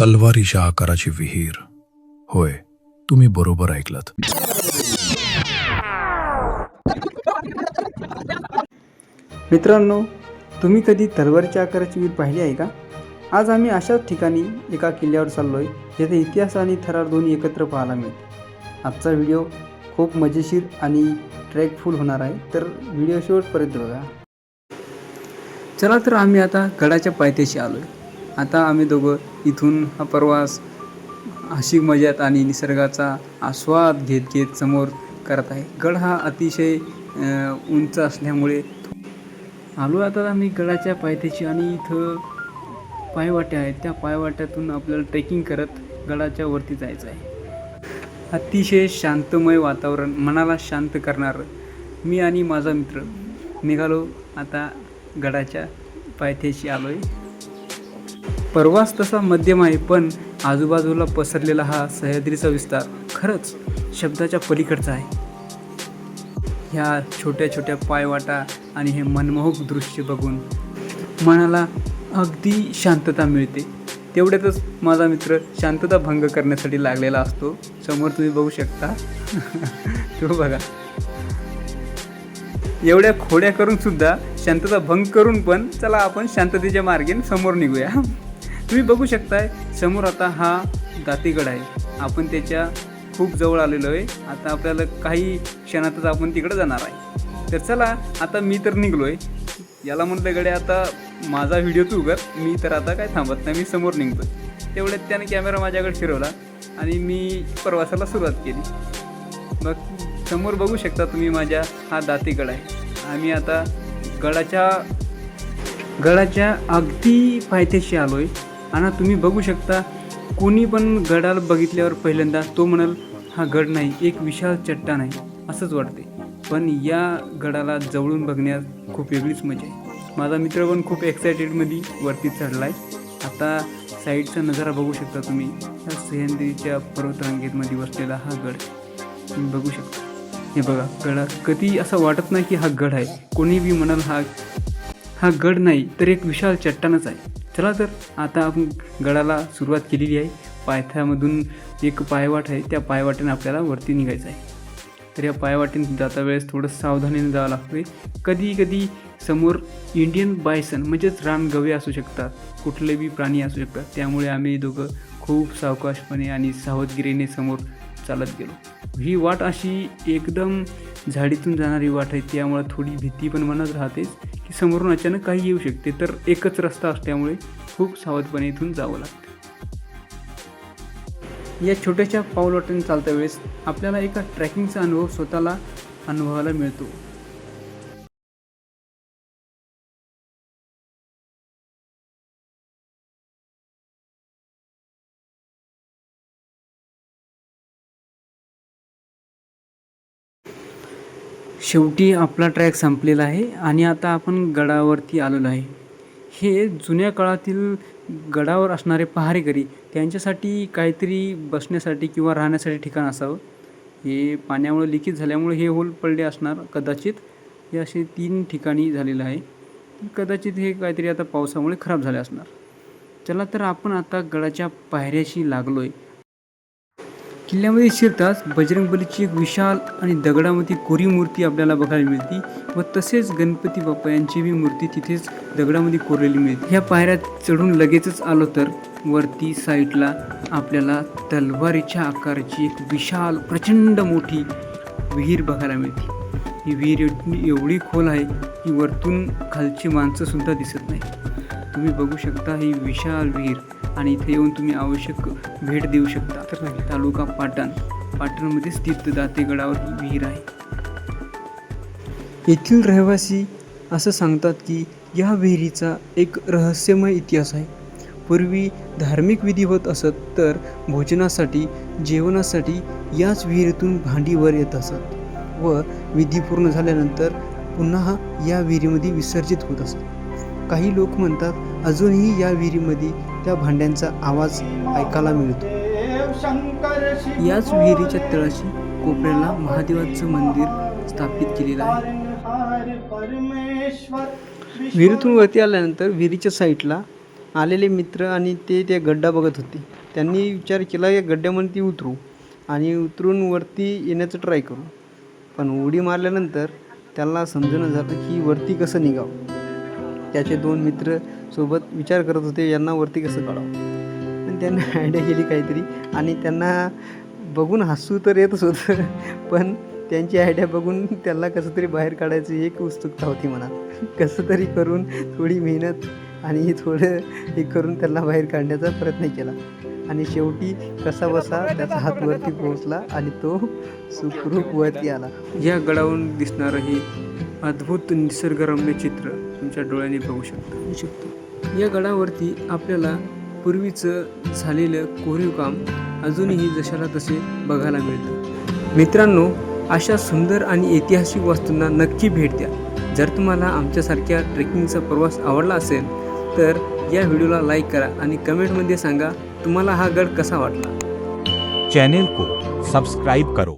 तलवारीच्या आकाराची विहीर. होय, तुम्ही बरोबर ऐकलत. मित्रांनो, तुम्ही कधी तलवारीच्या आकाराची विहीर पाहिली आहे का? आज आम्ही अशाच ठिकाणी एका किल्ल्यावर चाललो आहे, जेथे इतिहास आणि थरार दोन्ही एकत्र पाहायला मिळते. आजचा व्हिडिओ खूप मजेशीर आणि ट्रॅकफुल होणार आहे, तर व्हिडिओ शेवटपर्यंत बघा. चला तर आम्ही आता गडाच्या पायथ्याशी आलो आहे. आता आम्ही दोघं इथून हा प्रवास हसी मजात आणि निसर्गाचा आस्वाद घेत घेत समोर करत आहे. गड हा अतिशय उंच असल्यामुळे आलो आता आम्ही गडाच्या पायथ्याशी आणि इथं पायवाट्या आहेत. त्या पायवाट्यातून आपल्याला ट्रेकिंग करत गडाच्या वरती जायचं आहे. अतिशय शांतमय वातावरण, मनाला शांत करणारं. मी आणि माझा मित्र निघालो आता गडाच्या पायथ्याशी आलो आहे. प्रवास तसा मध्यम आहे, पण आजूबाजूला पसरलेला हा सह्याद्रीचा विस्तार खरंच शब्दाच्या पलीकडचा आहे. ह्या छोट्या छोट्या पायवाटा आणि हे मनमोहक दृश्य बघून मनाला अगदी शांतता मिळते. तेवढ्यातच माझा मित्र शांतता भंग करण्यासाठी लागलेला असतो. समोर तुम्ही बघू शकता. तो बघा, एवढ्या खोड्या करून सुद्धा शांतता भंग करून पण चला आपण शांततेच्या मार्गाने समोर निघूया. तुम्ही बघू शकताय समोर आता हा दातेगड आहे. आपण त्याच्या खूप जवळ आलेलो आहे. आता आपल्याला काही क्षणातच आपण तिकडे जाणार आहे. तर चला आता मी तर निघलो आहे. याला म्हटलं गड्या आता माझा व्हिडिओ तू कर, मी तर आता काय थांबत नाही, मी समोर निघतो. तेवढ्यात त्याने कॅमेरा माझ्याकडे फिरवला आणि मी प्रवासाला सुरुवात केली. मग समोर बघू शकता तुम्ही माझ्या हा दातेगड आहे. आम्ही आता गडाच्या अगदी पायथ्याशी आलो आहे. आणि तुम्ही बघू शकता, कोणी पण गडाला बघितल्यावर पहिल्यांदा तो म्हणाल हा गड नाही, एक विशाल चट्टान आहे असंच वाटते. पण या गडाला जवळून बघण्यात खूप वेगळीच मजा आहे. माझा मित्र पण खूप एक्सायटेडमध्ये वरती चढला आहे. आता साईडचा नजारा बघू शकता तुम्ही. या सह्याद्रीच्या पर्वतरांगेमध्ये बसलेला हा गड तुम्ही बघू शकता. हे बघा, गडा कधी असं वाटत नाही की हा गड आहे. कोणी बी म्हणाल हा गड नाही तर एक विशाल चट्टानच आहे. चला तर आता आपण गडाला सुरुवात केलेली आहे. पायथ्यामधून एक पायवाट आहे, त्या पायवाटेने आपल्याला वरती निघायचं आहे. तर या पायवाटेने जाता वेळेस थोडं सावधानीने जावं लागतं आहे. कधी कधी समोर इंडियन बायसन म्हणजेच रानगवे असू शकतात, कुठले बी प्राणी असू शकतात. त्यामुळे आम्ही दोघं खूप सावकाशपणे आणि सावधगिरीने समोर चालत गेलो. ही वाट अशी एकदम झाडीतून जाणारी वाट आहे, त्यामुळे थोडी भीती पण मनात राहतेच की समोरून अचानक काही येऊ शकते. तर एकच रस्ता असल्यामुळे खूप सावधपणे इथून जावं लागतं. या छोट्याशा पाऊलवाटेने चालत्या वेळेस आपल्याला एका ट्रॅकिंगचा अनुभव स्वतःला अनुभवायला मिळतो. शेवटी आपला ट्रॅक संपलेला आहे आणि आता आपण गडावरती आलेलो आहे. हे जुन्या काळातील गडावर असणारे पहारेकरी त्यांच्यासाठी काहीतरी बसण्यासाठी किंवा राहण्यासाठी ठिकाण असावं. हे पाण्यामुळे लिकेज झाल्यामुळे हे होल पडले असणार कदाचित. हे असे 3 ठिकाणी झालेलं आहे. कदाचित हे काहीतरी आता पावसामुळे खराब झाले असणार. चला तर आपण आता गडाच्या पायऱ्याशी लागलो आहे. किल्ल्यामध्ये शिरताच बजरंगबलीची एक विशाल आणि दगडामध्ये कोरी मूर्ती आपल्याला बघायला मिळते व तसेच गणपती बाप्पा यांची बी मूर्ती तिथेच दगडामध्ये कोरलेली मिळते. ह्या पायऱ्यात चढून लगेचच आलो तर वरती साईडला आपल्याला तलवारीच्या आकाराची एक विशाल प्रचंड मोठी विहीर बघायला मिळते. ही विहीर एवढी खोल आहे की वरतून खालची माणसंसुद्धा दिसत नाही. तुम्ही बघू शकता ही विशाल विहीर आणि इथे येऊन तुम्ही आवश्यक भेट देऊ शकता. तर तालुका पाटणमध्ये स्थित दातेगडावर ही विहीर आहे. येथील रहिवासी असं सांगतात की या विहिरीचा एक रहस्यमय इतिहास आहे. पूर्वी धार्मिक विधी होत असत तर भोजनासाठी जेवणासाठी याच विहिरीतून भांडी वर येत असत व विधी पूर्ण झाल्यानंतर पुन्हा या विहिरीमध्ये विसर्जित होत असत. काही लोक म्हणतात अजूनही या विहिरीमध्ये त्या भांड्यांचा आवाज ऐकायला मिळतो. याच विहिरीच्या तळाशी कोपऱ्याला महादेवाचं मंदिर स्थापित केलेलं आहे. विहिरीतून वरती आल्यानंतर विहिरीच्या साईडला आलेले मित्र आणि ते गड्डा बघत होते. त्यांनी विचार केला या गड्ड्यामध्ये उतरू आणि उतरून वरती येण्याचं ट्राय करू. पण उडी मारल्यानंतर त्याला समजणं झालं की वरती कसं निघावं. त्याचे 2 मित्र सोबत विचार करत होते यांना वरती कसं काढावं. आणि त्यांनी आयडिया केली काहीतरी आणि त्यांना बघून हसू तर येतच होतं, पण त्यांची आयडिया बघून त्याला कसं तरी बाहेर काढायची एक उत्सुकता होती मनात. कसं तरी करून थोडी मेहनत आणि थोडं हे करून त्याला बाहेर काढण्याचा प्रयत्न केला आणि शेवटी कसाबसा त्याचा हात वरती पोहोचला आणि तो सुखरूप वरती आला. या गडावरून दिसणारं हे अद्भुत निसर्गरम्य चित्र तुमच्या डोळ्याने बघू शकता. या गडावरती आपल्याला पूर्वीचं झालेलं कोरीव काम अजूनही जशाला तसे बघायला मिळतं. मित्रांनो, अशा सुंदर आणि ऐतिहासिक वास्तूंना नक्की भेट द्या. जर तुम्हाला आमच्यासारख्या ट्रेकिंगचा प्रवास आवडला असेल तर या व्हिडिओला लाईक करा आणि कमेंटमध्ये सांगा तुम्हाला हा गड कसा वाटला. चैनल को सब्सक्राइब करो.